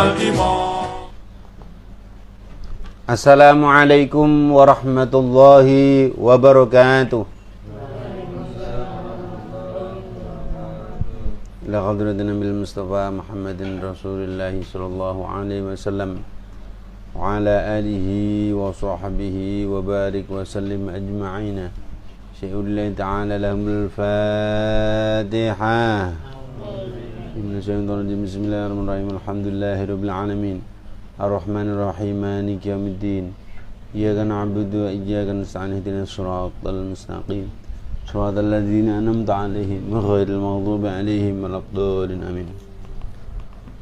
الإمام. Assalamualaikum warahmatullahi wabarakatuh. Ila hadratin Nabil Mustafa Muhammadin Rasulillahi sallallahu alaihi wasallam wa ala alihi wa sahbihi wa barik wa sallim ajma'ina. Syai'ulillahi ta'ala lahumul Fatihah. Bismillahirrahmanirrahim. Alhamdulillahi rabbil alamin. Ar-Rahmanir Rahim. Maliki yaumiddin. Iyyaka na'budu wa iyyaka nasta'in. Ihdinas siratal mustaqim. Shiratal ladzina an'amta 'alaihim ghairil maghdubi 'alaihim waladdallin. Amin.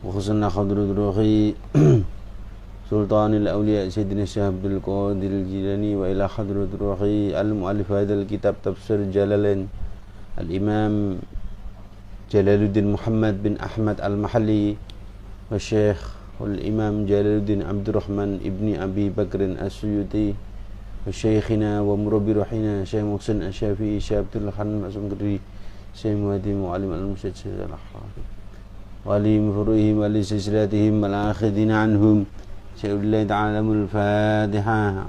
Wa khususna hadratul ruhi Sultanil Awliya Sayyidina Syekh Abdul Qadir Al-Jilani wa ila hadratul ruhi al-mu'allif hadzal kitab Tafsir Jalalain Al-Imam Jalaluddin Muhammad bin Ahmad Al-Mahalli wa Syekh Al-Imam Jalaluddin Abdurrahman ibni Abi Bakrin As-Suyuti wa Syekhina wa Murabbi Ruhina Syekh Muhsin Asy-Syafi'i Syekh Abdul Khan Ma'sum Qadri Syekh Muhadi Mu'alim Al-Musyid Syekh Al-Akhlaq wa li mufruhim wa li silsilatihim wal akhidina anhum Syai'ulillahi ta'ala al-Fatihah.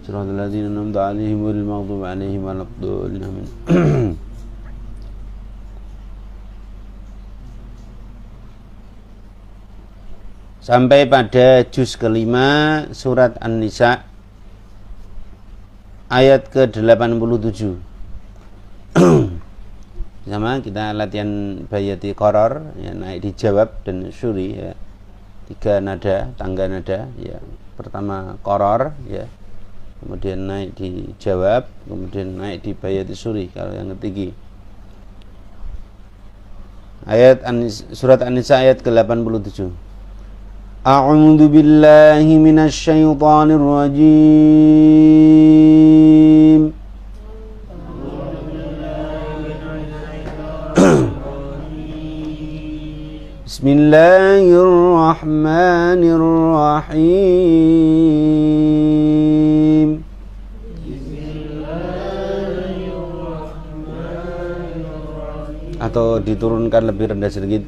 Shiratal ladzina an'amta 'alaihim ghairil maghdubi 'alaihim waladdallin. Amin. Sampai pada juz kelima surat An-Nisa ayat ke-87. Sama kita latihan bayati qaror ya, naik dijawab dan syuri ya. 3 nada, tangga nada ya. Pertama qaror ya. Kemudian naik dijawab, kemudian naik di bayati syuri kalau yang ketiga. Surat An-Nisa ayat ke-87. A'udzu billahi minasy syaithanir rajim. Bismillahirrahmanirrahim. Atau diturunkan lebih rendah sedikit.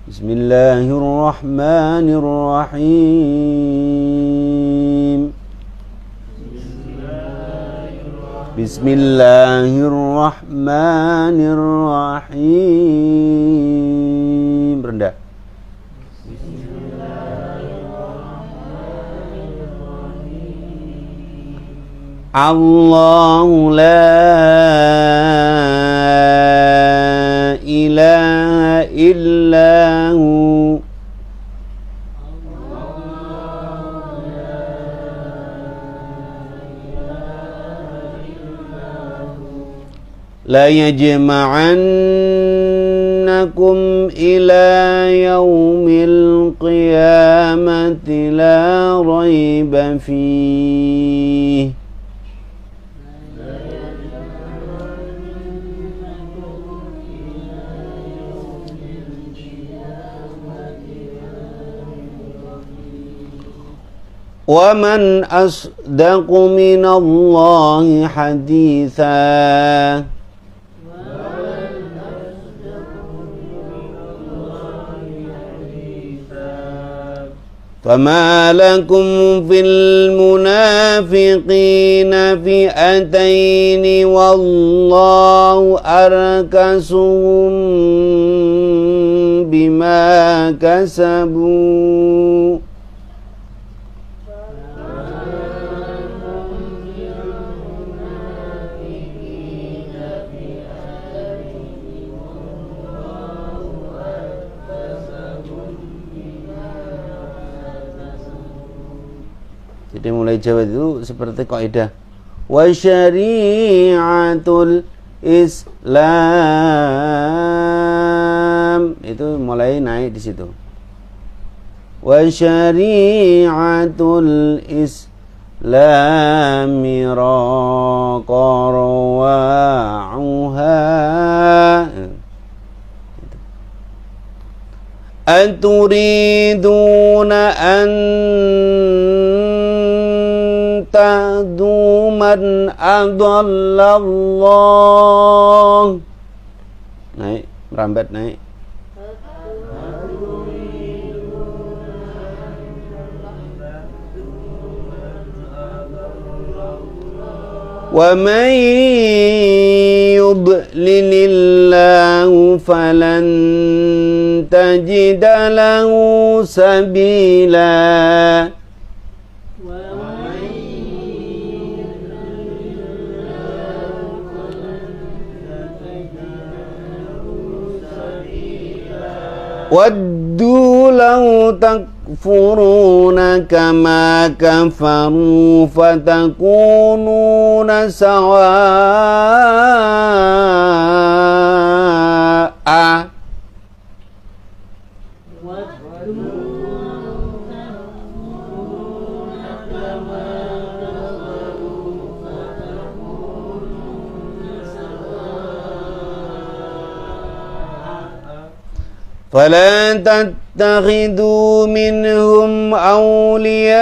Bismillahirrahmanirrahim. Bismillahirrahmanirrahim. Rendah. Allahu la ilaha illahu la yajma'annakum ila yaumil qiyamati la raiba fihi. Wa man asdaqu minallahi haditha. Fama lakum fil munafiqina fi'ataini wallahu arkasuhum bima kasabu. Jadi mulai jawab itu seperti kaidah wa syari'atul Islam, itu mulai naik di situ. Wa syari'atul Islam raqarwa'uha aturiduna an tahdu man adallallah. Naik, merambat naik. ومن يضلل الله فلن تجد له سبيلا ودوا لو تكفرون كما كفروا فتكونون سواء فلا تتخذوا منهم أولياء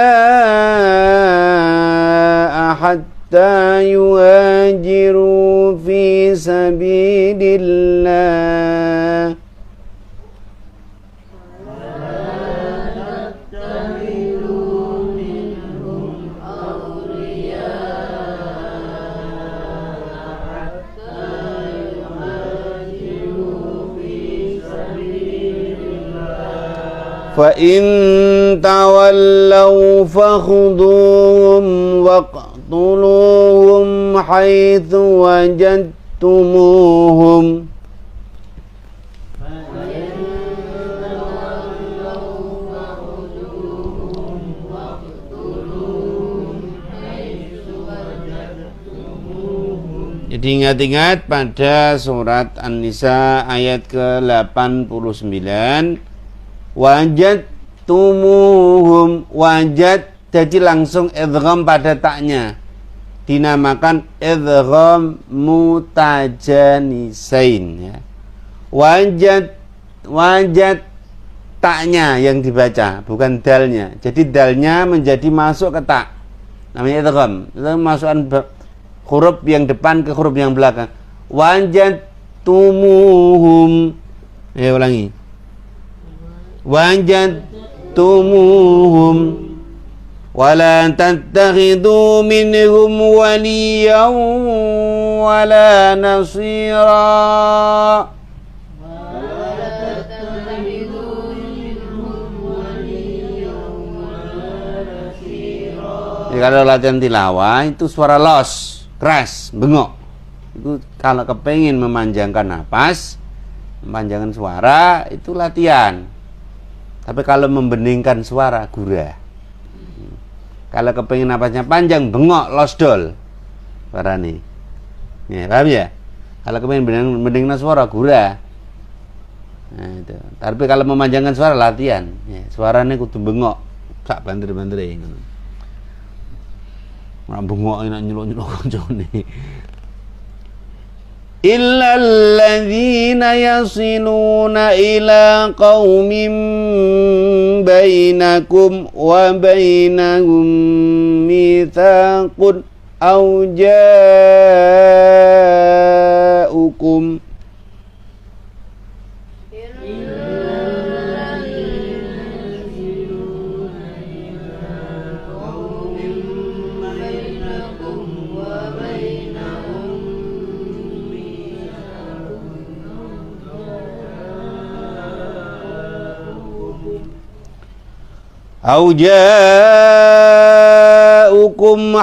حتى يهاجروا في سبيل الله فإن تولوا فخذوهم واقتلوهم حيث وجدتموهم Jadi ingat-ingat pada surat An-Nisa ayat ke-89 wajadtumuhum, wajad jadi langsung idgham pada taknya, dinamakan idgham mutajanisain ya. Wajad taknya yang dibaca, bukan dalnya. Jadi dalnya menjadi masuk ke tak, namanya idgham. Itu masukkan huruf yang depan ke huruf yang belakang. Wajadtumuhum, ya ulangi. وجدتموهم ولا تتخذوا منهم وليا ولا نصيرا Jadi kalau latihan tilawah itu suara los, keras, bengok. Itu kalau kepengin memanjangkan napas, memanjangkan suara, itu latihan. Tapi kalau membeningkan suara, gurah. Kalau kepengin napasnya panjang, bengok, losdol. Suara nih. Ya, paham ya? Kalau kepengin beningkan suara, gurah. Nah, itu. Tapi kalau memanjangkan suara, latihan. Ya, suaranya kudu bengok. Sak banter-bantere ngono. Ora bengok enak nyeluk-nyeluk kancane. إلا الذين يصلون إلى قوم بينكم وبينهم ميثاق أو جاءكم أو جاءكم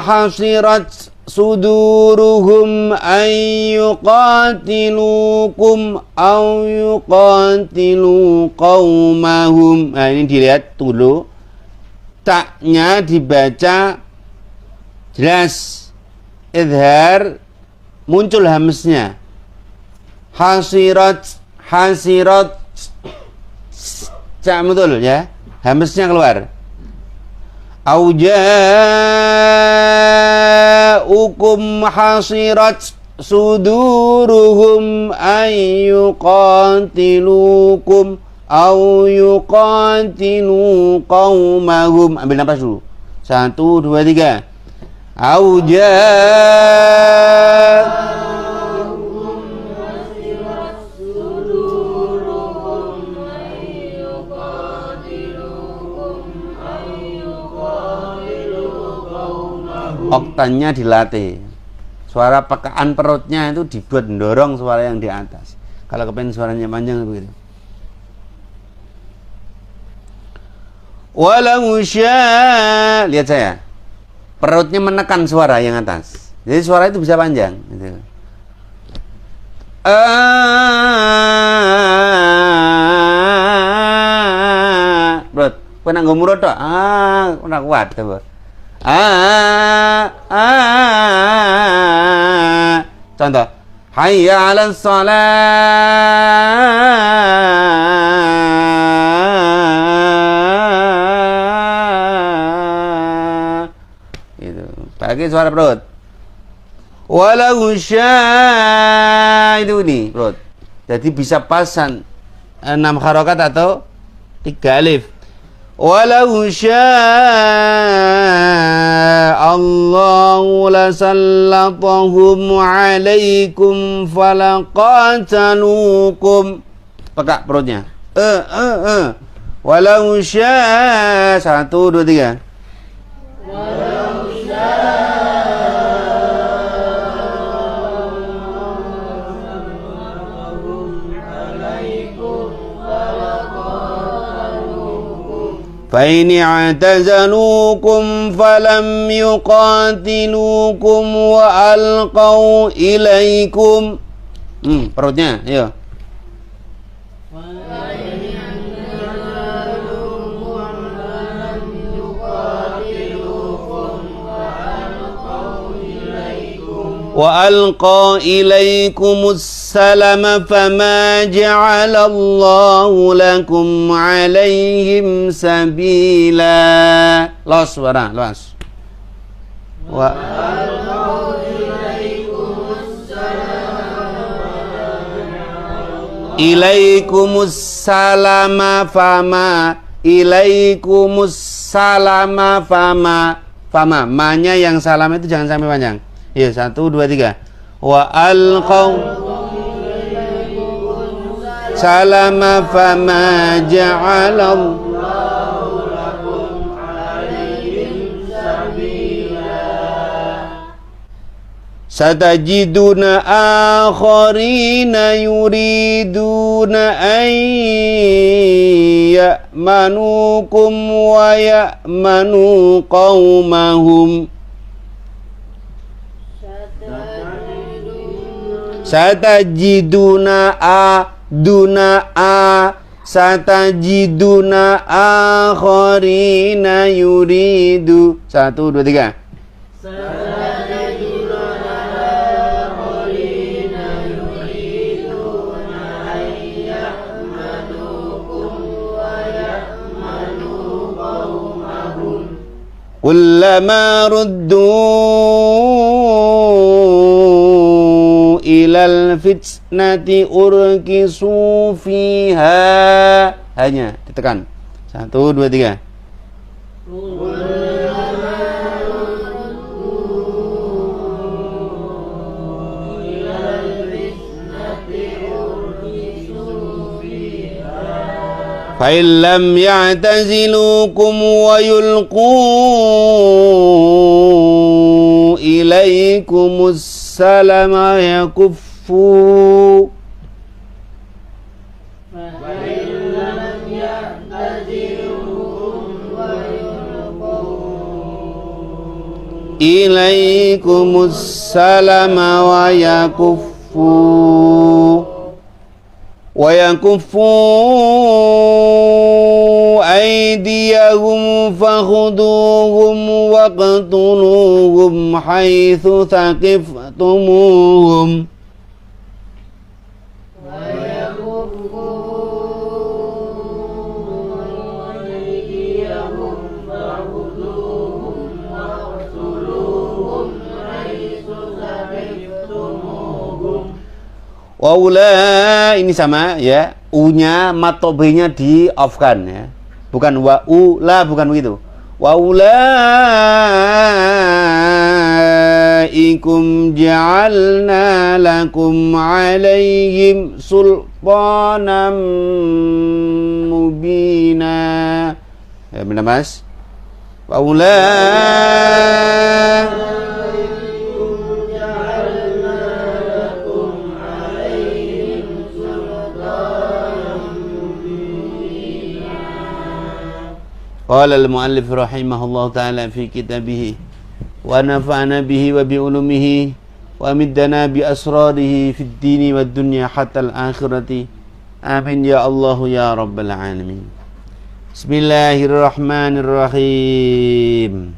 حصرت صدورهم أن يقاتلوكم أو يقاتلوا قومهم. Nah ini dilihat dulu, taknya dibaca jelas, idhar, muncul hamznya. Hasirat, cak betul ya, hamznya keluar. Au ja'ukum hasirat suduruhum ay yuqatilukum au yuqatilu qaumahum. Ambil nafas dulu. 1, 2, 3. Au oktannya dilatih. Suara pekaan perutnya itu dibuat mendorong suara yang di atas. Kalau kepengen suaranya panjang begitu. Walau syaa, lihat saya. Perutnya menekan suara yang atas. Jadi suara itu bisa panjang gitu. Perut, kena ngomong tok. Kena kuat coba. Contoh, hayya 'alas shalah. Itu pakai suara perut. Walau syaa, itu nih perut. Jadi bisa pasan 6 harokat atau 3 alif. Walau syaa Allahu lasallatahum alaikum falaqatalukum. Pekak perutnya. Walau syaa. 1, 2, 3. Walau syaa فإن اعتزلوكم فلم يقاتلوكم وألقوا إليكم. Perutnya, ayo. وألقى إليكم السلام فما جعل الله لكم عليهم سبيلا. Los suara, los. Ilaikumus salama fama. Ilaikumus salama fama. Fama, ma-nya yang salam itu jangan sampai panjang. Ya, 1, 2, 3. Wa alqaw salama fama ja'alallahu lakum alaihim sabila. Satajiduna akharina yuriduna an ya'manukum wa ya'manu qaumahum. Satajiduna satajiduna akharina yuridu. 1, 2, 3. Satajiduna akharina yuriduna ayyamanukum wa ya'manu qaumahum. Kullama ruddu ilal fitnati urkisu fiha. Hanya ditekan. 1, 2, 3. Fa illam ya'tazilukum wa yulqu ilaikumus salama yakuffu. Ilaikumus salama wa yakuffu aydiyahum fakhuduhum waqtuluhum haitsu thaqiftumuhum. Waula, ini sama ya, u-nya mat B-nya di off kan ya. Bukan waula, bukan begitu. Waulaikum ja'alna lakum alaihim sultanan mubina. Ya, benar Mas? Waulaikum ja'alna Qala al-muallif rahimahullah ta'ala fi kitabih wa nafa'ana bihi wa bi ulumihi wa middana bi asrarihi fid dini wad dunya hatta al-akhirati. Amin ya Allah ya rabbal alamin. Bismillahirrahmanirrahim.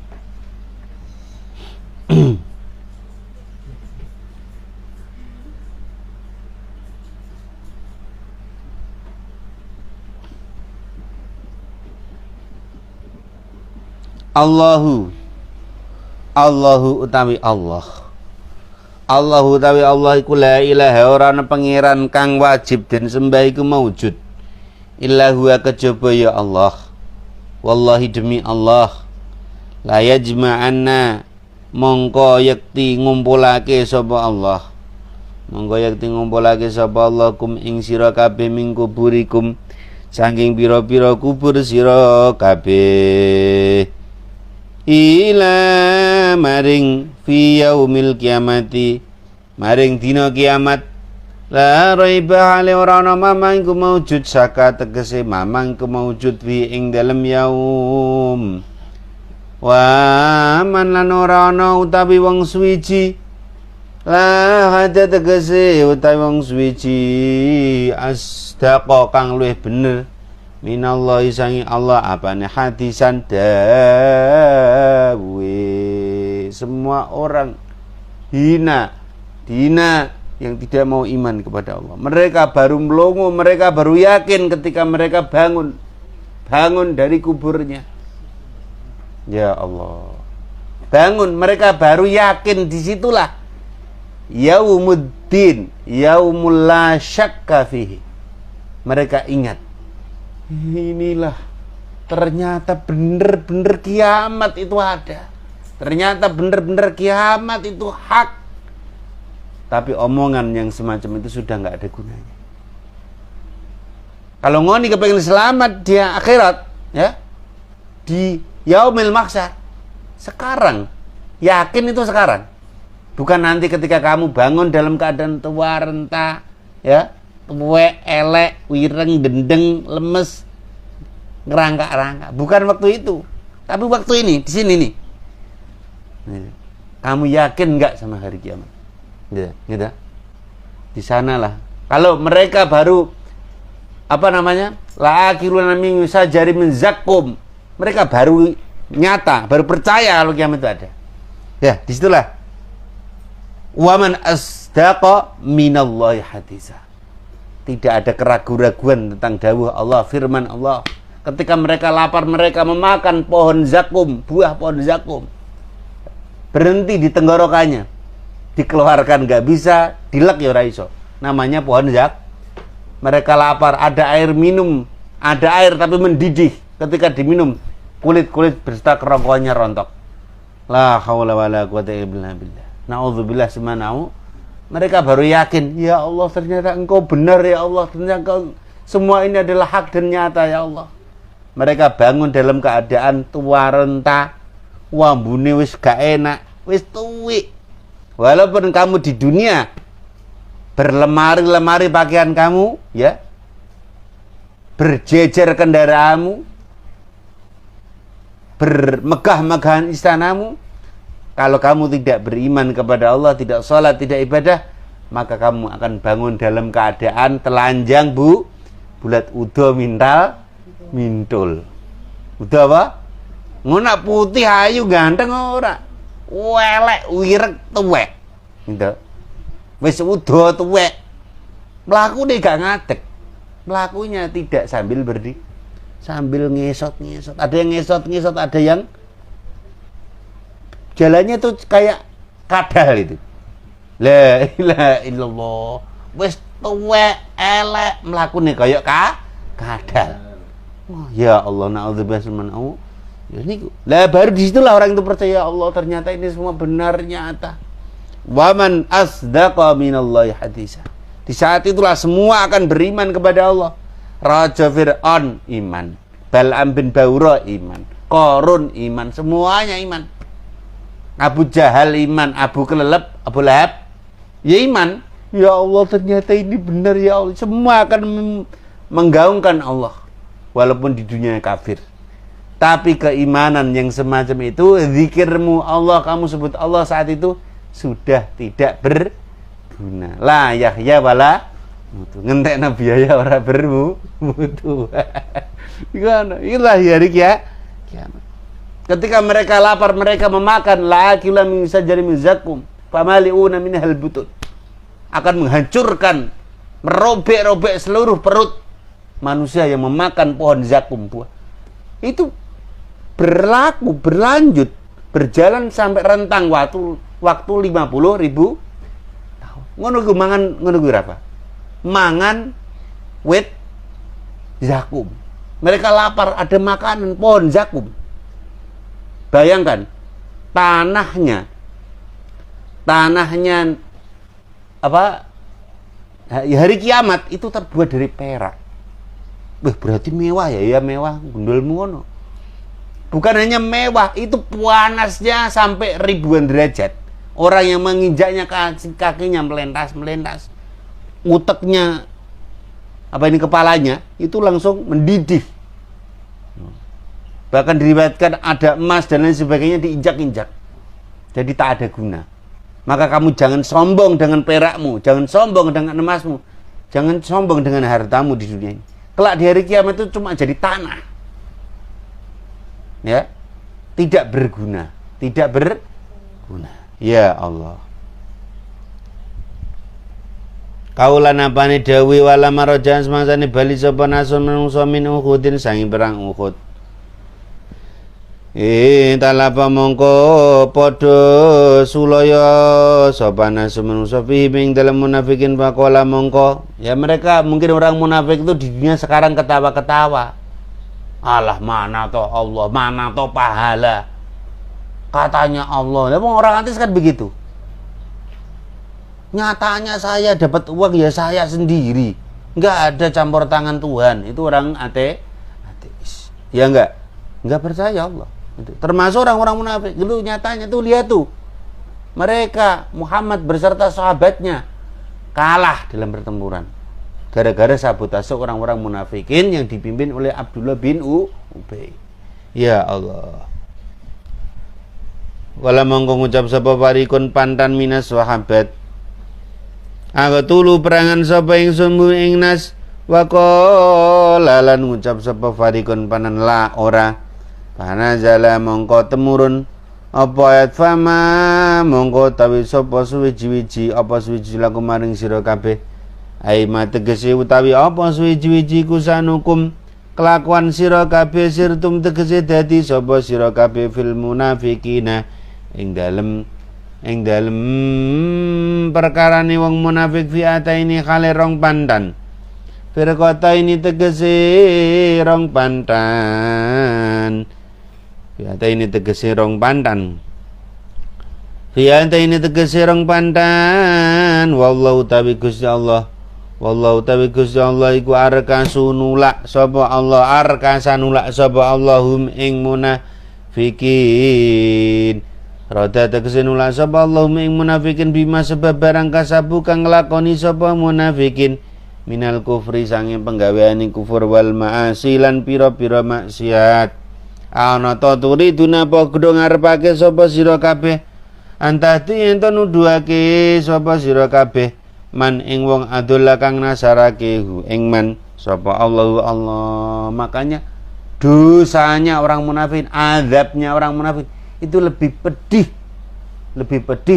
Allahu utawi Allah. Allahu utawi Allah iku la ilaha ora ana pangeran kang wajib den sembah iku maujud. Illa huwa kejaba ya Allah. Wallahi demi Allah. La yajma'anna mongko yakti ngumpulake sapa Allah. Mongko yakti ngumpulake sapa Allah kum ing sira kabeh min kuburikum saking pira-pira kubur sira kabeh. Ila maring fi yaumil kiamati maring dina kiamat la raiba hale ora ana mamang ku maujud saka tegese mamang ku maujud fi ing dalem yaum wa man lan ora ana utawi wong suwiji la hada tegese utawi wong suwiji asdaqa kang luwih bener minallahi sangi Allah apane hadisan dawe. Semua orang dina yang tidak mau iman kepada Allah, mereka baru melongo, mereka baru yakin ketika mereka bangun dari kuburnya. Ya Allah, bangun, mereka baru yakin. Disitulah yaumuddin, yaumul la syakka fihi. Mereka ingat, inilah ternyata benar-benar kiamat itu ada. Ternyata benar-benar kiamat itu hak. Tapi omongan yang semacam itu sudah nggak ada gunanya. Kalau ngoni kepengen selamat di akhirat, ya, di yaumil mahsyar, sekarang, yakin itu sekarang. Bukan nanti ketika kamu bangun dalam keadaan tua renta, ya, tuwek, elek, wireng, gendeng, lemes, ngerangka-rangka. Bukan waktu itu, tapi waktu ini, di sini nih. Kamu yakin nggak sama hari kiamat? Gitu. Di sanalah. Kalau mereka baru la akhiruna min sajari min zakum. Mereka baru nyata, baru percaya kalau kiamat itu ada. Ya, disitulah. Waman asdaqa minallahi hadisa. Tidak ada keraguan-raguan tentang dawuh Allah, firman Allah. Ketika mereka lapar, mereka memakan pohon zakum, buah pohon zakum. Berhenti di tenggorokannya, dikeluarkan nggak bisa, dilek ya ora iso. Namanya pohon zak. Mereka lapar, ada air minum, ada air tapi mendidih. Ketika diminum, kulit berserta kerongkongannya rontok. La haula wala quwata illa billah. Nauzubillah semanau. Mereka baru yakin, ya Allah ternyata Engkau benar ya Allah, ternyata semua ini adalah hak dan nyata ya Allah. Mereka bangun dalam keadaan tua renta, wambune wis gak enak, wis tuwik. Walaupun kamu di dunia berlemari-lemari pakaian kamu, ya, berjejer kendaraanmu, bermegah-megahan istanamu, kalau kamu tidak beriman kepada Allah, tidak sholat, tidak ibadah, maka kamu akan bangun dalam keadaan telanjang, bulat udo mintul. Udo apa? Ngono putih ayu ganteng ora. Welek wirek tuwek. Gitu. Wis udo tuwek. Mlakune gak ngadeg. Mlakunya tidak sambil berdiri, sambil ngesot-ngesot. Ada yang ngesot-ngesot, ada yang jalannya tuh kayak kadal itu. La ilaha illallah. Wis tuwek elek mlakune kaya kadal. Oh, ya Allah, naudzubillah subhanahu. Ya niku. Lah baru di situlah orang itu percaya Allah, ternyata ini semua benar nyata. Waman asdaqa minallahi hadisa. Di saat itulah semua akan beriman kepada Allah. Raja Fir'aun iman, Bal'am bin Ba'ura iman, Qarun iman, semuanya iman. Abu Jahal iman, Abu Kelelep, Abu Lahab ya iman. Ya Allah ternyata ini benar ya Allah. Semua akan menggaungkan Allah walaupun di dunia kafir. Tapi keimanan yang semacam itu, zikirmu Allah, kamu sebut Allah saat itu sudah tidak berguna. La yahya wala mutu. Ngentekna biaya ora bermutu. Gimana? Itulah hari kiamat. Ketika mereka lapar, mereka memakan la'akila min sajarin min zakum famali'una minhal butun. Akan menghancurkan, merobek-robek seluruh perut manusia yang memakan pohon zakum buah. Itu berlaku, berlanjut, berjalan sampai rentang waktu 50.000 tahun. Ngono ku mangan, ngono ku apa? Mangan wit zakum. Mereka lapar, ada makanan pohon zakum. Bayangkan tanahnya apa? Hari kiamat itu terbuat dari perak. Berarti mewah ya, ya mewah gundulmu ngono. Bukan hanya mewah, itu panasnya sampai ribuan derajat. Orang yang menginjaknya kakinya melentas. Uteknya kepalanya itu langsung mendidih. Bahkan diriwayatkan ada emas dan lain sebagainya diinjak-injak. Jadi tak ada guna. Maka kamu jangan sombong dengan perakmu, jangan sombong dengan emasmu, jangan sombong dengan hartamu di dunia ini. Kelak di hari kiamat itu cuma jadi tanah. Ya, tidak berguna. Ya Allah. Kaulan apane dawi wala marajan semangsane bali sapa nasun menungso min Uhudin sangi perang Uhud. Talapa mongko padha sulaya sapa nasun menungso fihi ing dalem munafikin faqala mongko. Ya mereka mungkin orang munafik itu di dunia sekarang ketawa-ketawa. Alah mana toh Allah, mana toh pahala. Katanya Allah. Memang orang antis kan begitu. Nyatanya saya dapat uang ya saya sendiri. Enggak ada campur tangan Tuhan. Itu orang ateis. Ya enggak percaya Allah. Termasuk orang-orang munafik. Itu nyatanya tuh lihat tuh. Mereka Muhammad beserta sahabatnya kalah dalam pertempuran. Gara-gara sabotase orang-orang munafikin yang dipimpin oleh Abdullah bin Ubay. Ya Allah. Wala mongko ngucap sapa parikun pantan minas sahabat. Aku tulu perangan sapa ingsun ing nas wa qala lan ngucap sapa parikun panan la ora. Panazala mongko temurun apa ayat fama mongko tawi sapa suwiji-wiji apa suwiji laku maring sira kabeh. Aima tegese utawi apa suwiji-wiji kusanukum kelakuan sira kabeh sirtum tegese dadi sapa sira kabeh fil munafikina ing dalem perkarane wong munafik fiata ini khale rong pandan firqata ini tegese rong pandan fiata ini tegese rong pandan fiata ini tegese rong pandan wallahu tabi Gusti Allah. Wallahu ta'ala Gusti Allah iku arkasunulak sapa Allah arkasanulak sapa Allahum ing munafikin. Rada tegese nulak sapa Allahum ing munafikin bima sebab barang kasabu kang nglakoni sapa munafikin minal kufri sange penggaweane kufur wal ma'asi lan pira-pira maksiat. Ana ta turiduna apa kudu ngarepake sapa sira kabeh antati ento nuduhake sapa sira kabeh man ing wong adola kang nasarake ing man sapa Allah. Makanya dosanya orang munafik, azabnya orang munafik itu lebih pedih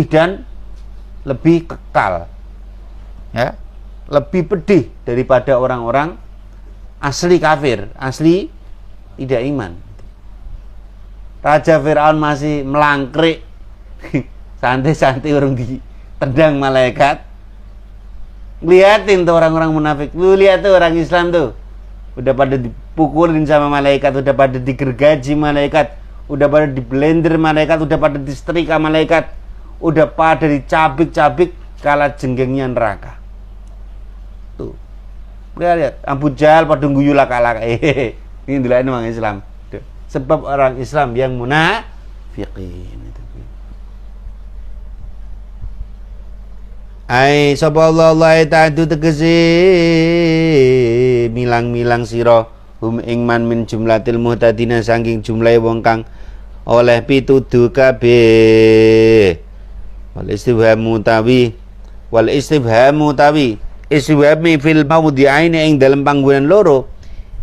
dan lebih kekal. Ya, lebih pedih daripada orang-orang asli kafir, asli tidak iman. Raja Firaun masih melangkrik santai-santai orang ditendang malaikat. Lihatin tuh orang-orang munafik. Lu lihat tuh orang Islam tuh. Udah pada dipukulin sama malaikat, udah pada digergaji malaikat, udah pada diblender malaikat, udah pada disetrika malaikat, udah pada dicabik-cabik kala jenggengnya neraka. Tuh. Lihat, Abu Jahal pada guyu laka-laka. Ini dilain orang Islam. Sebab orang Islam yang munafiqin. Ai sapa Allah ta'ala tegese milang-milang sira hum ing man min jumlatil muhtadina saking jumlahe wong kang oleh pituduh kabeh. Wal istifhamu tawi istifhami fil maudhi'aini ing dalem panggonan loro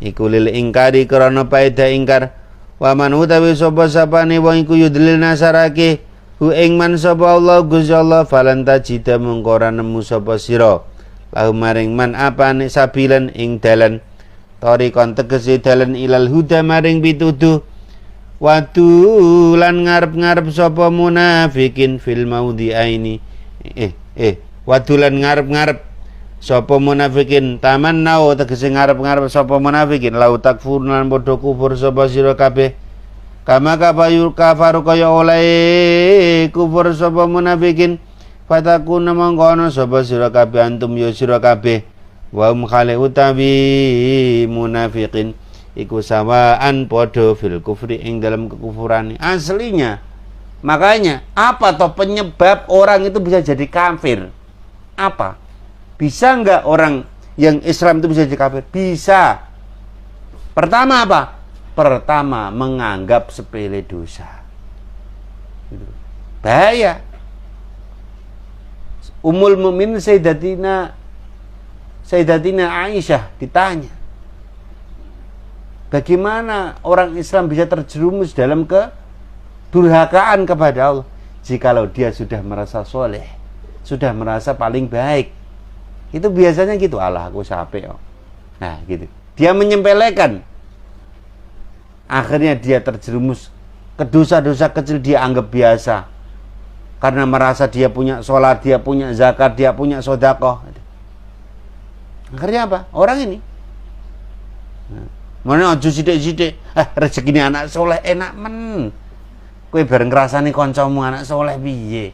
iku lil ingkari krana paeda ingkar. Wa man utawi sapa sapane wong iku yudlil nasarake hu ing man sapa Allah Gusti Allah falan tajida mungko ora nemu sapa sira lahu maring man apane sabilan ing dalan tariqon tegese dalan ilal huda maring pituduh. Wadu lan ngarep-ngarep sapa munafikin fil maudhi'aini wadulan ngarep-ngarep sapa munafikin tamannau tegese ngarep-ngarep sapa munafikin lau takfurun padha kufur sapa sira kabeh kama kafaru kaya oleh kufur sapa munafikin fatakuna mangkono sapa sira kabeh antum ya sira kabeh wa khali utawi munafikin iku sawaan padha fil kufri ing dalam kekufuran aslinya. Makanya apa toh penyebab orang itu bisa jadi kafir? Apa? Bisa enggak orang yang Islam itu bisa jadi kafir? Bisa. Pertama apa? Pertama menganggap sepele dosa. Bahaya. Ummul Mukminin Sayyidatina Aisyah ditanya, bagaimana orang Islam bisa terjerumus dalam kedurhakaan kepada Allah jikalau dia sudah merasa soleh, sudah merasa paling baik. Itu biasanya gitu, Allah aku capek. Nah gitu, dia menyempelekan, akhirnya dia terjerumus ke dosa-dosa kecil dia anggap biasa karena merasa dia punya sholat, dia punya zakat, dia punya sedekah. Akhirnya apa? Orang ini mana aja sithik-sithik, rezekine anak soleh enak men. Kowe bareng ngrasani kancamu anak soleh piye?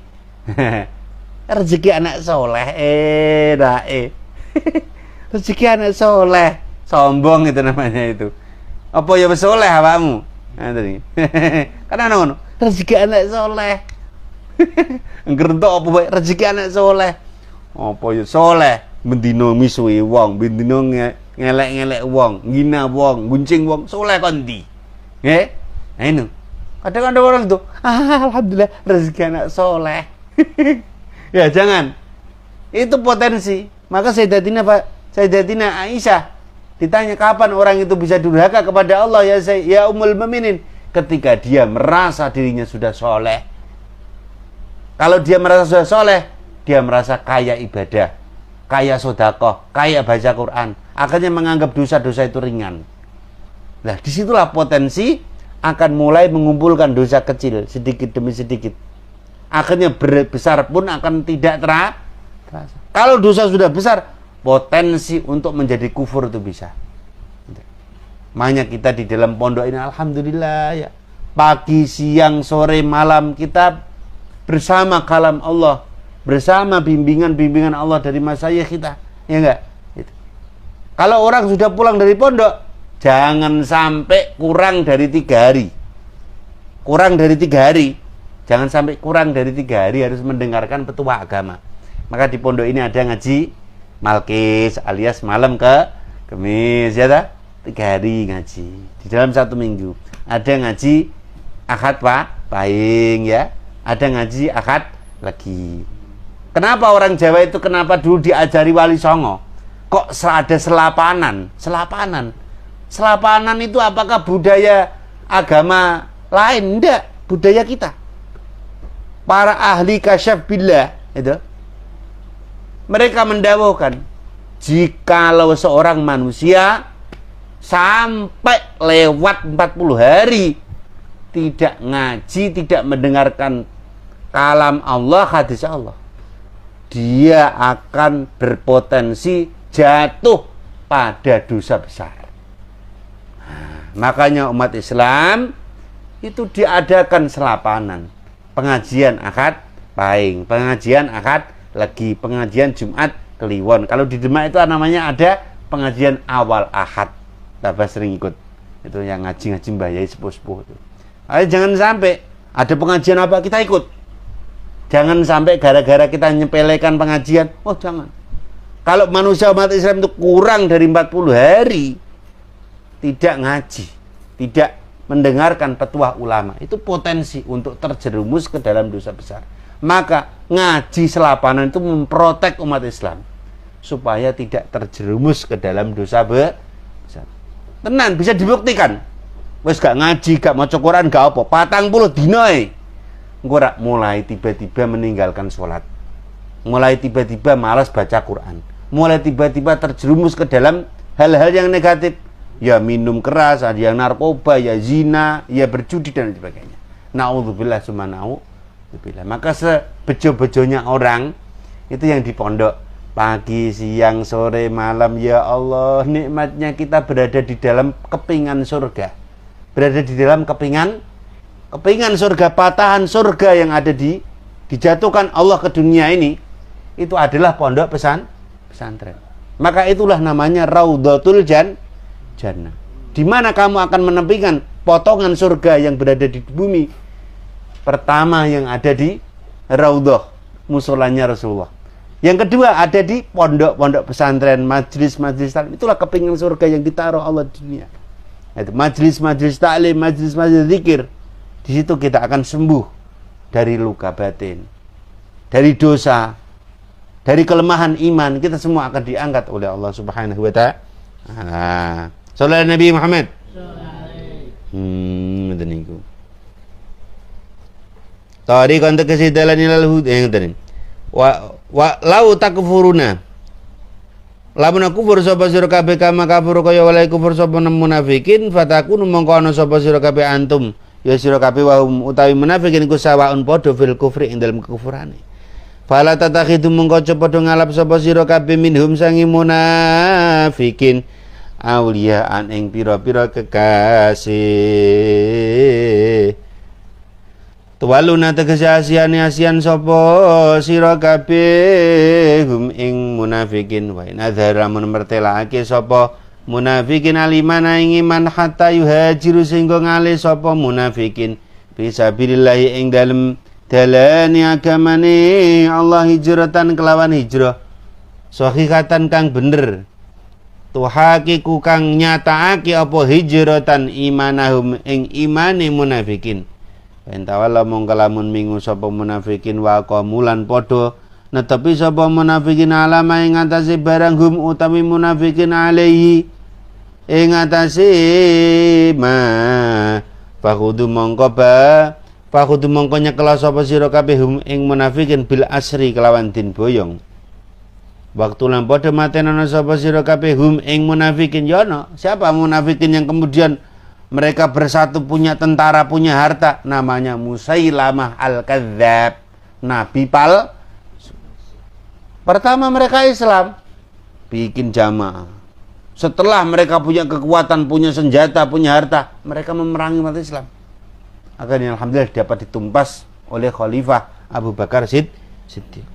Rezeki anak soleh enak rezeki anak soleh, sombong itu namanya itu. Apa ya wis soleh awakmu? Ngoten iki. Kan ana ngono, rezeki anak soleh. Ngrentok apa wae rezeki anak soleh. Apa ya soleh, bendino misuhi wong, bendino ngelek-ngelek wong, ngina wong, guncing wong, soleh kon ndi? Nggih? Nah itu. Kadang ada orang itu, alhamdulillah rezeki anak soleh. Ya jangan. Itu potensi. Maka Sayyidatina Aisyah ditanya kapan orang itu bisa durhaka kepada Allah ya Ummul Mukminin, ketika dia merasa dirinya sudah soleh. Kalau dia merasa sudah soleh, dia merasa kaya ibadah, kaya sedekah, kaya baca Quran, akhirnya menganggap dosa-dosa itu ringan. Nah, disitulah potensi akan mulai mengumpulkan dosa kecil sedikit demi sedikit. Akhirnya besar pun akan tidak terasa. Kalau dosa sudah besar, potensi untuk menjadi kufur itu bisa. Makanya kita di dalam pondok ini alhamdulillah ya, pagi, siang, sore, malam kita bersama kalam Allah, bersama bimbingan-bimbingan Allah dari masyayikh kita, ya enggak? Gitu. Kalau orang sudah pulang dari pondok, jangan sampai kurang dari 3 hari. Kurang dari 3 hari. Jangan sampai kurang dari 3 hari harus mendengarkan petua agama. Maka di pondok ini ada ngaji Malkis alias malam ke Kamis, ya tak? 3 hari ngaji di dalam 1 minggu. Ada ngaji Ahad Pahing, ya. Ada ngaji Ahad lagi. Kenapa orang Jawa itu kenapa dulu diajari Wali Songo? Kok ada selapanan? Selapanan itu apakah budaya agama lain? Enggak, budaya kita. Para ahli kasyaf billah itu mereka mendawuhkan, jikalau seorang manusia sampai lewat 40 hari tidak ngaji, tidak mendengarkan kalam Allah, hadis Allah, dia akan berpotensi jatuh pada dosa besar. Makanya umat Islam itu diadakan selapanan, pengajian Ahad Pahing, pengajian Ahad lagi, pengajian Jumat Kliwon. Kalau di Demak itu namanya ada pengajian awal Ahad. Bapak sering ikut itu, yang ngaji-ngaji Mbah Yai sepuh-sepuh itu. Ayo jangan sampai ada pengajian apa kita ikut. Jangan sampai gara-gara kita nyepelekan pengajian, oh jangan. Kalau manusia umat Islam itu kurang dari 40 hari tidak ngaji, tidak mendengarkan petuah ulama, itu potensi untuk terjerumus ke dalam dosa besar. Maka ngaji selapanan itu memprotek umat Islam supaya tidak terjerumus ke dalam dosa besar. Tenan bisa dibuktikan. Wes gak ngaji, gak maca Quran, gak apa, 40 dina engko rak mulai tiba-tiba meninggalkan sholat. Mulai tiba-tiba malas baca Quran. Mulai tiba-tiba terjerumus ke dalam hal-hal yang negatif. Ya minum keras, ada yang narkoba, ya zina, ya berjudi dan sebagainya. Na'udzubillah summa na'udzubillah. Maka sebejo-bejonya orang itu yang di pondok pagi, siang, sore, malam, ya Allah, nikmatnya kita berada di dalam kepingan surga. Berada di dalam kepingan surga, patahan surga yang ada dijatuhkan Allah ke dunia ini, itu adalah pondok pesantren. Maka itulah namanya Raudhatul Jannah, di mana kamu akan menepikan potongan surga yang berada di bumi. Pertama yang ada di Raudhah, musolanya Rasulullah. Yang kedua ada di pondok-pondok pesantren, majlis-majlis taklim. Itulah kepingan surga yang ditaruh Allah di dunia. Itu majlis-majlis taklim, majlis-majlis zikir. Di situ kita akan sembuh dari luka batin, dari dosa, dari kelemahan iman. Kita semua akan diangkat oleh Allah Subhanahu wa ta'ala. Sallallahu Nabi Muhammad. Ngoten niku. Tariqan tegese dalan ilal huda ngoten. Wa lau takfuruna. Lamun kufur sapa sira kabeh kama kafur kaya wala kufur sapa munafikin fatakunu mongko ana sapa sira kabeh antum ya sira kabeh wahum utawi munafikin ku sawaun padha fil kufri ing dalem kekufurane. Fala tatakhidu mongko padha ngalap sapa sira kabeh minhum sangi munafikin awliyaan ing pira-pira kekasih. Tuwaluna tegese asian sapa sira kabeh hum ing munafikin wa nadzara mun mertelake sapa munafikin alimana ing iman hatta yuhajiru sehingga ngalih sapa munafikin fisabilillah ing dalem dalane agamane Allah hijratan kelawan hijrah sahihatan kang bener tuhakiku kang nyataake apa hijratan imanahum ing imane munafikin. Entawala mongko lamun mingu sapa munafikin wa qamulan padha netepi sapa munafikin alama ing atase barang hum utawi munafikin alaihi ing atase ma fakhudu mongko nyekela sapa sira kabeh hum ing munafikin bil asri kelawan din boyong. Waktu lan padha matenana sapa sira kabeh hum ing munafikin yono. Siapa munafikin yang kemudian mereka bersatu punya tentara, punya harta, namanya Musailamah Al-Kadzdzab, Nabi pertama mereka Islam, bikin jamaah. Setelah mereka punya kekuatan, punya senjata, punya harta, mereka memerangi umat Islam. Akhirnya alhamdulillah dapat ditumpas oleh Khalifah Abu Bakar Siddiq.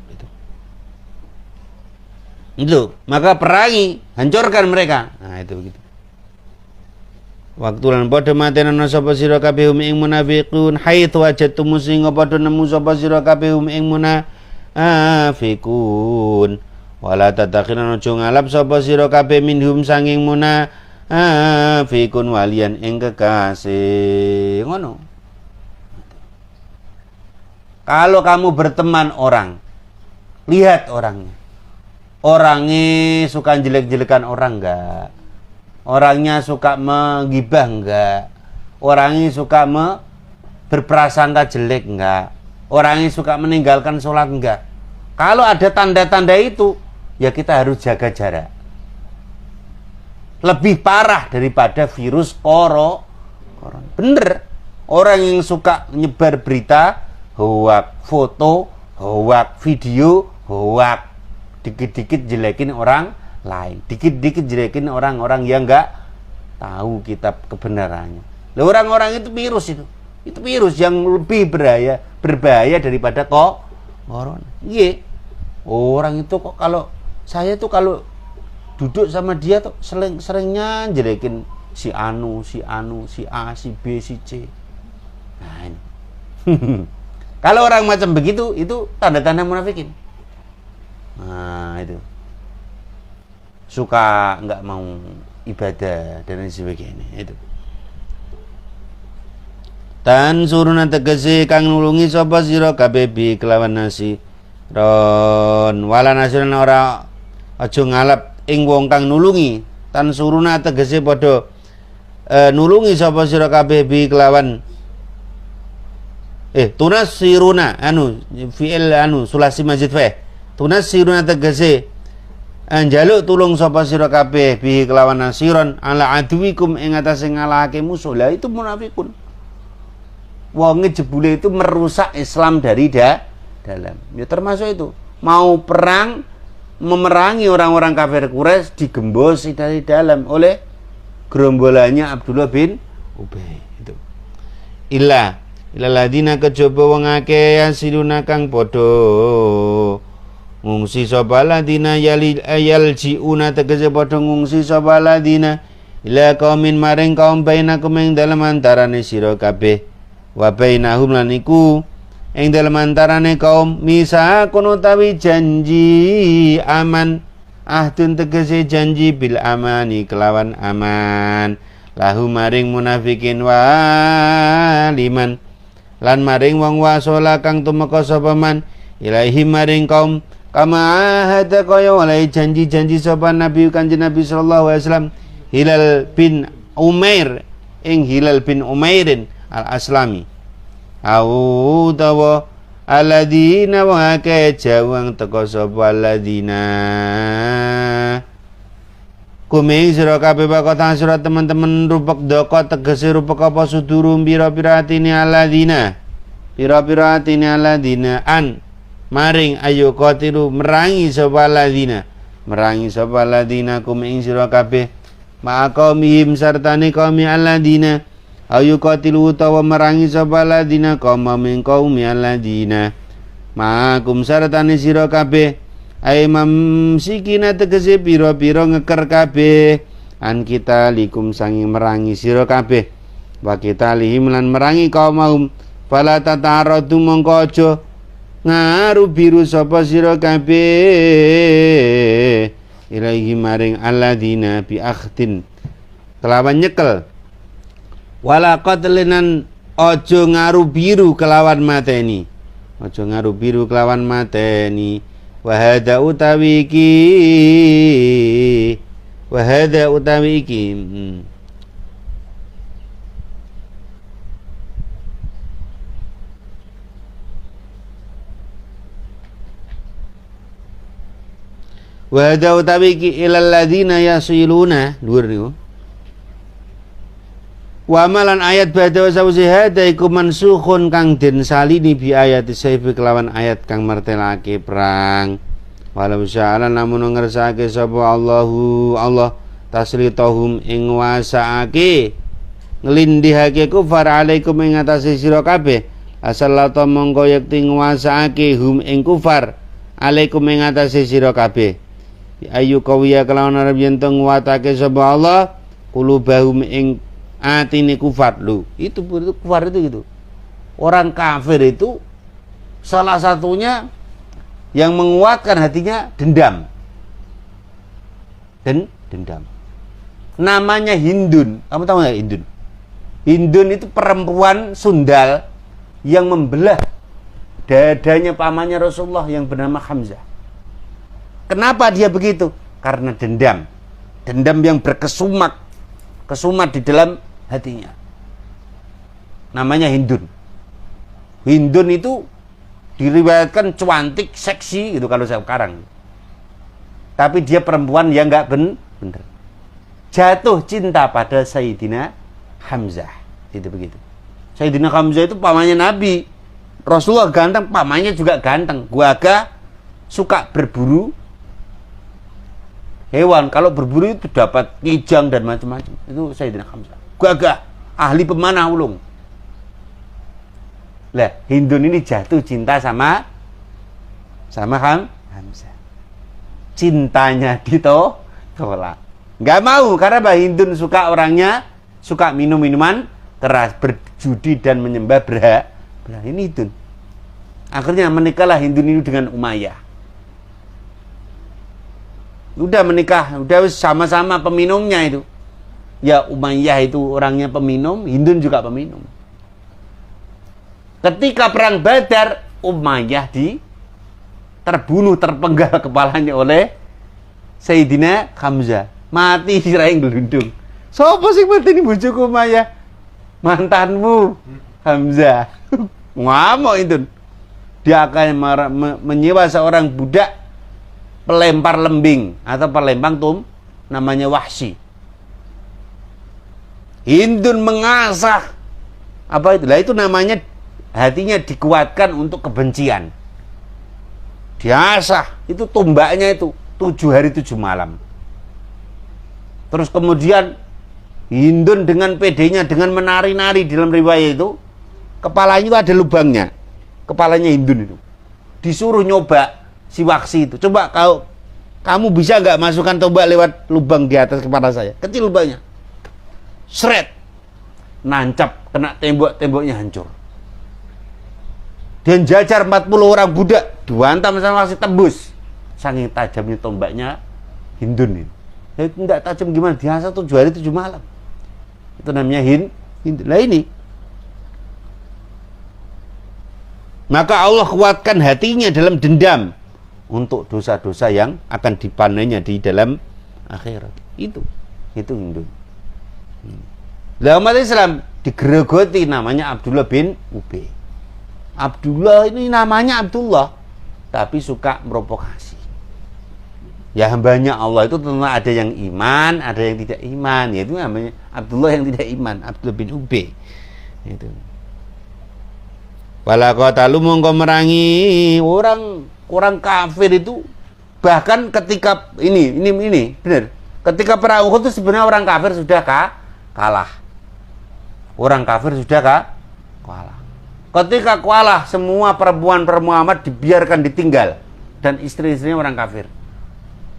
Itu, maka perangi, hancurkan mereka. Nah, itu begitu. Waktu lan padha matena sapa sira kabeh ing munafiqun haitsu wajadtum sing padha nemu sapa sira kabeh ing munafiqun wala tatakhina aja ngalap sapa sira kabeh minhum sanging munafiqun walian ing kekasih ngono. Kalau kamu berteman orang, lihat orangnya. Orangnya suka jelek-jelekan orang enggak? Orangnya suka menggibah enggak? Orangnya suka berprasangka jelek enggak? Orangnya suka meninggalkan sholat enggak? Kalau ada tanda-tanda itu, ya kita harus jaga jarak. Lebih parah daripada virus corona. Bener. Orang yang suka nyebar berita, hoak foto, hoak video, hoak dikit-dikit jelekin orang lain, dikit-dikit jelekin orang-orang yang enggak tahu kitab kebenarannya. Lah orang-orang itu virus itu virus yang lebih berbahaya daripada corona. Iya. Orang itu kok kalau saya tuh kalau duduk sama dia tuh seringnya jelekin si anu, si A, si B, si C. Nah, ini. Kalau orang macam begitu itu tanda-tanda munafikin. Nah, itu. Suka nggak mau ibadah dan lain sebagainya itu. Tan suruna tegese kang nulungi sapa sira kabeh bi kelawan nasi ron wala nasiran ora aja ngalap ing wong kang nulungi. Tan suruna tegese padha nulungi sapa sira kabeh bi kelawan tunas siruna fi'il sulasi majid fa tunas siruna tegese njaluk tulung sapa sira kabeh bi kelawan nasiron ala aduwikum ing atase ngalahake musuh. Lah itu munafikun. Wonge jebule itu merusak Islam dari dalam. Ya termasuk itu. Mau perang memerangi orang-orang kafir Quraisy digembosi dari dalam oleh gerombolannya Abdullah bin Ubay itu. Illa ladina kejaba wong akeh yasiluna kang padha ngungsi sapa ladina yaljiuna tegese padha ngungsi sapa ladina ila qaumin maring kaum bainakum ing dalem antarane sira kabeh wa bainahum lan iku ing dalem antarane kaum misakun utawi janji aman ahdun tegese janji bil amani kelawan aman lahu maring munafikin waliman lan maring wong wasola kang tumeka sapa man ilahi maring kaum kama ahada kaya oleh janji-janji sapa Nabi Kanjeng Nabi sallallahu alaihi wasallam Hilal bin Umair ing Hilal bin Umairin al-Aslami au tawa aladina wa ka jawang teka sapa aladina kuming sira kabeh bakatan surat teman-teman rupek doko tegese rupek apa sudurum pira-pira atine aladina pira-pira atine aladina an maring ayo qatilu merangi sapa aladina kuming sira kabeh maqamihim sartane kaum aladina ayo qatilu utawa merangi sapa aladina kaum qaumi aladina makum sartane sira kabeh ai mamsikina tegese pira-pira ngeker kabeh an kita likum sangi merangi sira kabeh wa kita lihim lan merangi kaum fala tataradu mongko aja ngaru biru sapa sira kabeh ilahi maring alladina bi akhdin kelawan nyekel wala qatlinan aja ngaru biru kelawan mateni wahada utawi iki ilal ladina yasiluna dhuwur niku wa malan ayat ba'da wasawsi hada iku mansukhun kang den salini bi ayat sayfi kelawan ayat kang martelake perang walau sya'ala namun ngersake sapa Allah taslitahum ing wasaake nglindihake kufar alaikum ing atase sira kabeh asallata mongko yekti nguwasaake hum ing kufar alaikum ing atase sira kabeh ayu kawiya kelawan arep yen nguwatake sapa Allah kulubahum ing atine kufar. Itu kufar itu gitu. Orang kafir itu salah satunya yang menguatkan hatinya dendam. Dendam. Namanya Hindun. Kamu tahu enggak Hindun? Hindun itu perempuan sundal yang membelah dadanya pamannya Rasulullah yang bernama Hamzah. Kenapa dia begitu? Karena dendam. Dendam yang kesumat di dalam hatinya. Namanya Hindun. Hindun itu diriwayatkan cantik, seksi gitu kalau sekarang. Tapi dia perempuan yang enggak benar. Jatuh cinta pada Sayyidina Hamzah. Itu begitu. Sayyidina Hamzah itu pamannya Nabi. Rasulullah ganteng, pamannya juga ganteng. Gagah, suka berburu hewan. Kalau berburu itu dapat kijang dan macam-macam. Itu Sayyidina Hamzah. Gagah, ahli pemanah ulung. Lah, Hindun ini jatuh cinta sama Hamzah. Cintanya ditolak. Enggak mau karena Mbah Hindun suka orangnya suka minum minuman keras, berjudi dan menyembah berhala. Ini Hindun. Akhirnya menikahlah Hindun ini dengan Umayyah. Udah menikah, udah sama-sama peminumnya itu. Ya Umayyah itu orangnya peminum, Hindun juga peminum. Ketika perang Badar, Umayyah terbunuh, terpenggal kepalanya oleh Sayyidina Hamzah. Mati sirai gelundung. Sopo sing mati ini bojoku Umayyah? Mantanmu Hamzah. Ngamuk itu. Dia akan menyewa seorang budak pelempar lembing atau pelempar namanya Wahsy. Hindun mengasah apa itu? Lah itu namanya hatinya dikuatkan untuk kebencian. Diasah, itu tombaknya itu 7 hari 7 malam. Terus kemudian Hindun dengan pedenya, dengan menari-nari dalam riwayat itu, kepalanya itu ada lubangnya. Kepalanya Hindun itu. Disuruh nyoba si Wahsy itu. Coba kamu bisa nggak masukkan tombak lewat lubang di atas kepala saya? Kecil lubangnya. Seret. Nancap, kena tembok-temboknya hancur. Dan jajar 40 orang budak dihantam sama Wahsy tembus. Saking tajamnya tombaknya Hindun ini. Tidak tajam gimana? Diasah 7 hari 7 malam. Itu namanya Hindun. Nah ini. Maka Allah kuatkan hatinya dalam dendam untuk dosa-dosa yang akan dipanennya di dalam akhirat. Itu Hindun. Lah umat Islam digerogoti namanya Abdullah bin Ubay. Abdullah ini namanya Abdullah, tapi suka merovokasi. Ya hambanya Allah itu tentu ada yang iman, ada yang tidak iman. Yaitu namanya Abdullah yang tidak iman, Abdullah bin Ubay. Itu. Walaqatalu mongko merangi orang kafir itu, bahkan ketika ini benar. Ketika perang Uhud itu sebenarnya orang kafir sudah kalah. Orang kafir sudah kalah. Ketika kalah, semua perempuan Muhammad dibiarkan ditinggal dan istri-istrinya orang kafir.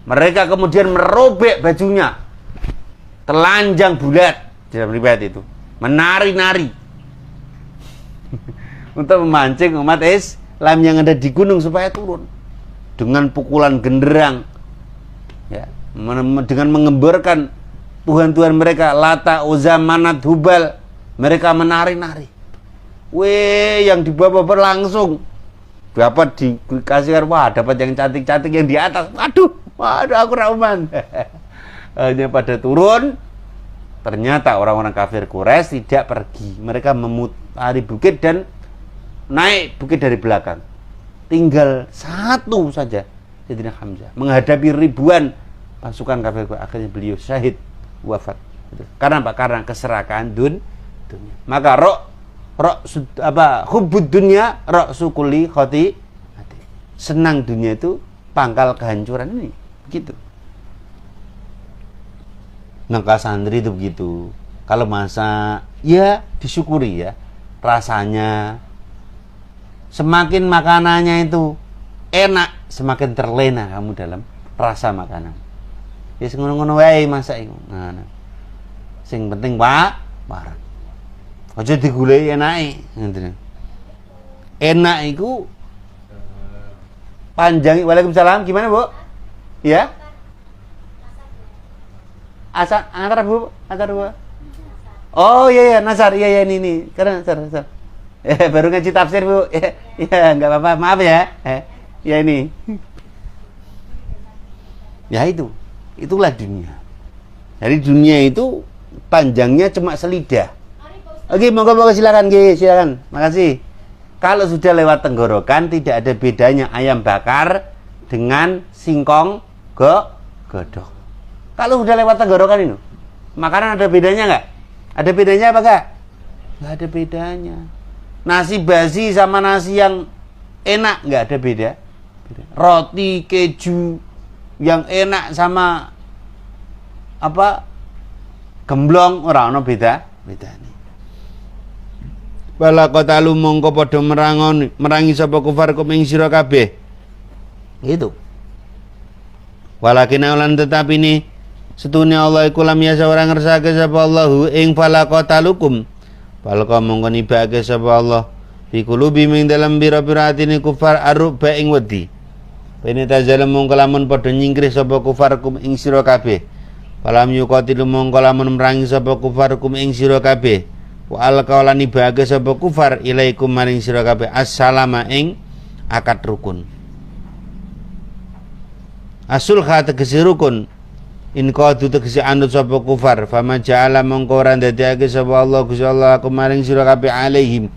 Mereka kemudian merobek bajunya, telanjang bulat dalam riwayat itu, menari-nari untuk memancing umat Islam yang ada di gunung supaya turun dengan pukulan genderang, ya, dengan mengembarkan Tuhan-Tuhan mereka, Lata, Uzza, Manat, Hubal. Mereka menari-nari. Yang di bawah berlangsung dapat dikasihkan, dapat yang cantik-cantik yang di atas. Waduh aku rauman. Hanya pada turun, ternyata orang-orang kafir Quraisy tidak pergi. Mereka memutari bukit dan naik bukit dari belakang. Tinggal satu saja, Sayyidina Hamzah, menghadapi ribuan pasukan kafir. Akhirnya beliau syahid, wafat. Karena apa? Karena keserakaan dunia. Maka hubbud dunya ra'su kulli khati. Senang dunia itu pangkal kehancuran ini. Begitu. Maka santri itu begitu. Kalau masak, ya disyukuri ya. Rasanya semakin makanannya itu enak, semakin terlena kamu dalam rasa makanan. Ya ngono-ngono wae masak iku. Nah. Sing penting barang. Aja digulai enake, ngoten. Enak iku panjang. Waalaikumsalam. Gimana, Bu? Ya? Antar Bu, antar Bu. Oh iya Nasar, iya ini. Karena Nasar. Baru ngaji tafsir, Bu. Ya, enggak apa-apa. Maaf ya. Ya ini. Ya itu. Itulah dunia. Jadi dunia itu panjangnya cuma selidah. Oke, monggo silakan, silakan. Makasih. Kalau sudah lewat tenggorokan tidak ada bedanya ayam bakar dengan singkong godok. Kalau sudah lewat tenggorokan ini, makanan ada bedanya nggak? Ada bedanya apa nggak? Nggak ada bedanya. Nasi basi sama nasi yang enak nggak ada beda. Roti keju yang enak sama apa gemblong ora ono bedane. Wala qatalu mongko padha merangi sapa kufar kum ing sira kabeh. Gitu. Walakin lan tetapi ini setune Allah iku lam yasa ora ngersake sapa Allahu ing fala qatalukum. Falqa mongko nibake sapa Allah fi qulubi ming dalam pira-pira atine kufar arba ing wedi. Pene tajalem mongko lamun padha nyingkrih sapa kufar kum ing sira kabeh. Falam yuqatilu mongko lamun merangi sapa kufar kum ing sira kabeh. Wa alqaulani bage sapa kufar ilaikum maring sira kabeh assalama ing akad rukun. Asulha tegese rukun. In qadu tegese anut sapa kufar, fama ja'ala mongko ora ndadekake sapa Allah Gusti Allah aku maring sira kabeh alaihim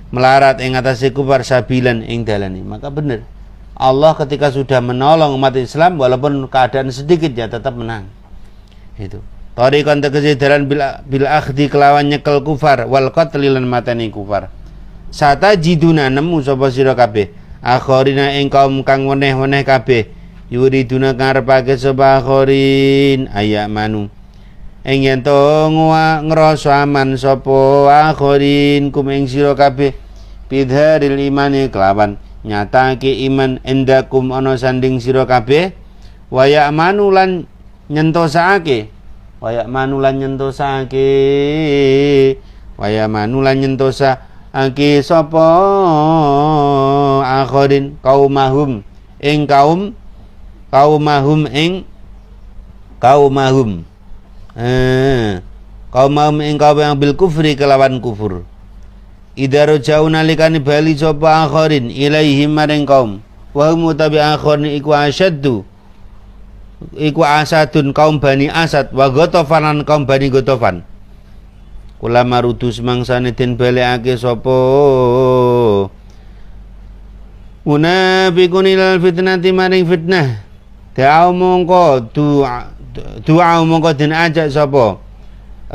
melarat ing atase kufar sabilan ing dalane. Maka bener. Allah ketika sudah menolong umat Islam walaupun keadaan sedikit ya tetap menang. Itu. Tariqan tegese dalan bil akhdi kelawan nyekel kufar wal qatl lan matani kufar. Satajiduna nemu sapa sira kabeh akhirina ing kaum kang weneh-weneh kabeh yuriduna ngarepake sapa akhirin ayak manu ing yen to ngrasa aman sapa akhirin kum ing sira kabeh bidharil imani kelawan nyatake iman endakum ana sanding sira kabeh waya manu lan nyentosake waya manu lan nyentosake sapa akhirin kaumahum ing kaumahum ing kaumahum ing kaum yang bil kufri kelawan kufur idaro jauh nalikani bali sapa akhirin ilaihim maring kaum wa hum tabi akhirin iku asadun kaum Bani Asad wa Ghatafan kaum Bani Ghatafan ulama rudu semangsane den balekake sapa munafiqun ilal fitnati maring fitnah doa mongko den ajak sapa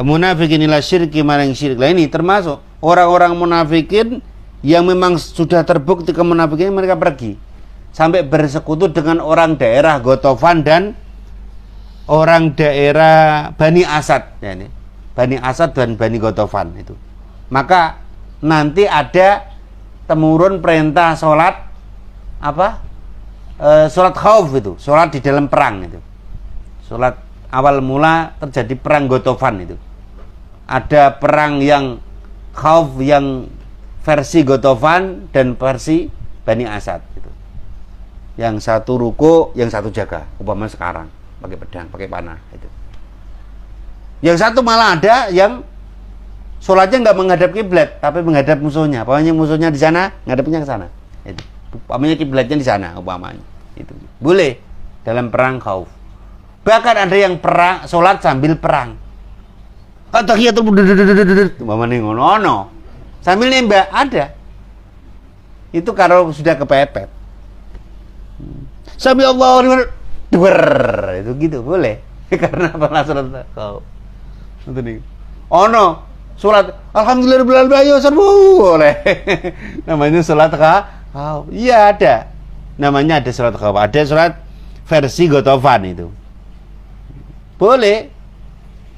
munafikin ila syirki maring syirik. Lah ini termasuk orang-orang munafikin yang memang sudah terbukti kemunafikin mereka pergi sampai bersekutu dengan orang daerah Ghatafan dan orang daerah Bani Asad ya ini. Bani Asad dan Bani Ghatafan itu. Maka nanti ada temurun perintah sholat sholat khauf itu, sholat di dalam perang itu. Sholat awal mula terjadi perang Ghatafan itu. Ada perang yang khauf yang versi Ghatafan dan versi Bani Asad itu. Yang satu ruku, yang satu jaga. Umpama sekarang pakai pedang, pakai panah itu. Yang satu malah ada yang sholatnya nggak menghadap kiblat, tapi menghadap musuhnya. Pokoknya musuhnya di sana, ngadepnya ke sana. Itu. Umpamanya kiblatnya di sana, umpamanya. Itu boleh dalam perang khauf. Bahkan ada yang perang sholat sambil perang. Tahiyatul umpamanya ngono sambil nembak ada. Itu kalau sudah kepepet. Sami Allahu itu gitu boleh karena pernah sholat khauf. Itu nih. Sholat alhamdulillahirabbil alamin boleh. Namanya sholat khauf. Iya ada. Namanya ada sholat khauf, ada sholat versi Ghatafan itu. Boleh.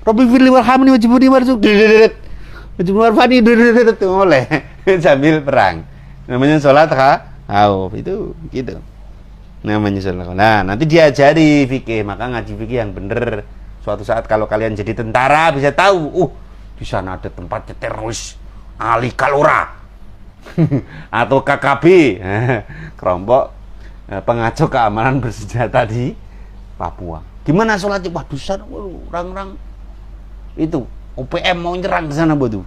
Rabbi firli warhamni wajibuni warzuk. Wajibuni warfani boleh sambil perang. Namanya sholat khauf itu gitu. Namanya sholat khauf. Nah, nanti diajari fikih, maka ngaji fikih yang bener. Suatu saat kalau kalian jadi tentara bisa tahu, di sana ada tempatnya teroris Ali Kalora atau KKB, kelompok pengacau keamanan bersenjata di Papua. Gimana sholatnya? Waduh, sana orang-orang itu OPM mau nyerang ke sana bodoh.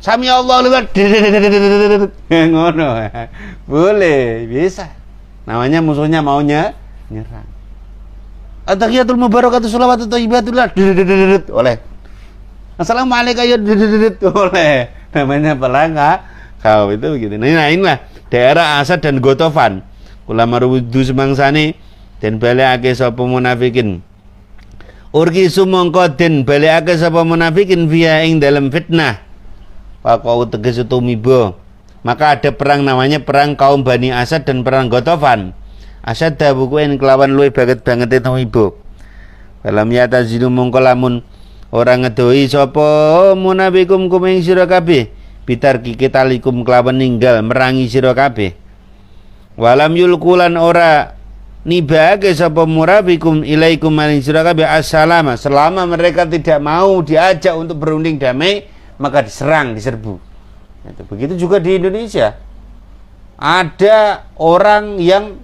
Sami Allah liwat ngono. Boleh, bisa. Namanya musuhnya maunya nyerang. At-tahiyatul mubarakatuh sholawatut thayyibatullah. Oleh. Assalamualaikum ya oleh. Namanya pelangga kau itu begitu. Nah inilah daerah Asad dan Ghatafan. Ulama rudu semangsane den balekake sapa munafikin. Urgi sumangka den balekake sapa munafikin via ing dalam fitnah. Pakau teges tumiba. Maka ada perang namanya perang kaum Bani Asad dan perang Ghatafan. Asad dabukuin kelawan luwih banget itu ibu. Dalam yata zidu mongko lamun orang ngedoi sapa munafikum kuming sira kabeh bitar kikitalikum kelawan ninggal merangi sira kabeh. Walam yulkulan ora nibake sapa murabikum ilaikum maring sira kabeh assalama selama mereka tidak mau diajak untuk berunding damai maka diserang, diserbu. Begitu juga di Indonesia. Ada orang yang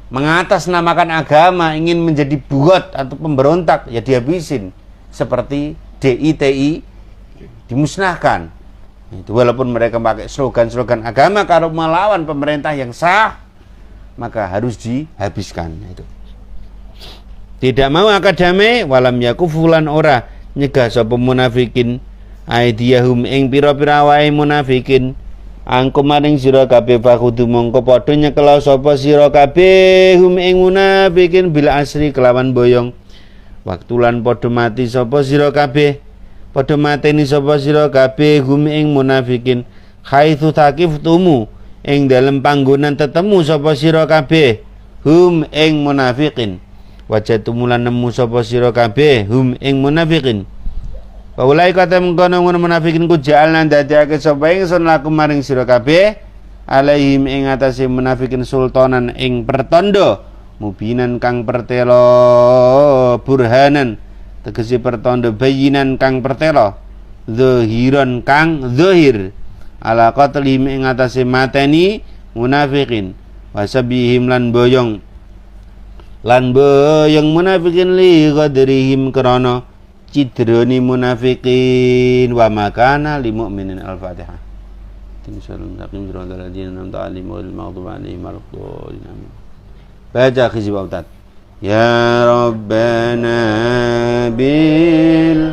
mengatasnamakan agama, ingin menjadi bugot atau pemberontak, ya dihabisin. Seperti DITI dimusnahkan. Itu walaupun mereka pakai slogan-slogan agama, kalau melawan pemerintah yang sah, maka harus dihabiskan. Itu. Tidak mau akadame, walam yakufulan ora nyegah sapa munafikin aidiyahum ing pira-pira wae munafikin angko maring sira kabeh fakudu mongko padha nyekela sapa sira kabeh hum ing munafikin bil asri kelawan boyong waktulan padha mati sapa sira kabeh padha mateni sapa sira kabeh hum ing munafikin haitsu takiftumu ing dalem panggonan tetemu sapa sira kabeh hum ing munafikin wajatumulan nemu sapa sira kabeh hum ing munafikin Paulai kata mengkono munafikin ku ja'alna dadekake sapa ingsun laku maring sira kabeh alaihim ing atase munafikin sultanan ing pertanda mubinan kang pertelo burhanan tegese pertanda bayinan kang pertelo zahiran kang zahir ala qatlihim ing atase mateni munafikin wasabihim lan boyong munafikin li qadrihim krana cidroni munafikin wa makana lil mu'minin al-Fatihah. Insyaallah taqim siratal ladzina an'amta 'alaihim ghairil maghdubi 'alaihim waladdallin. Baca khizib autat. Ya Rabbana bil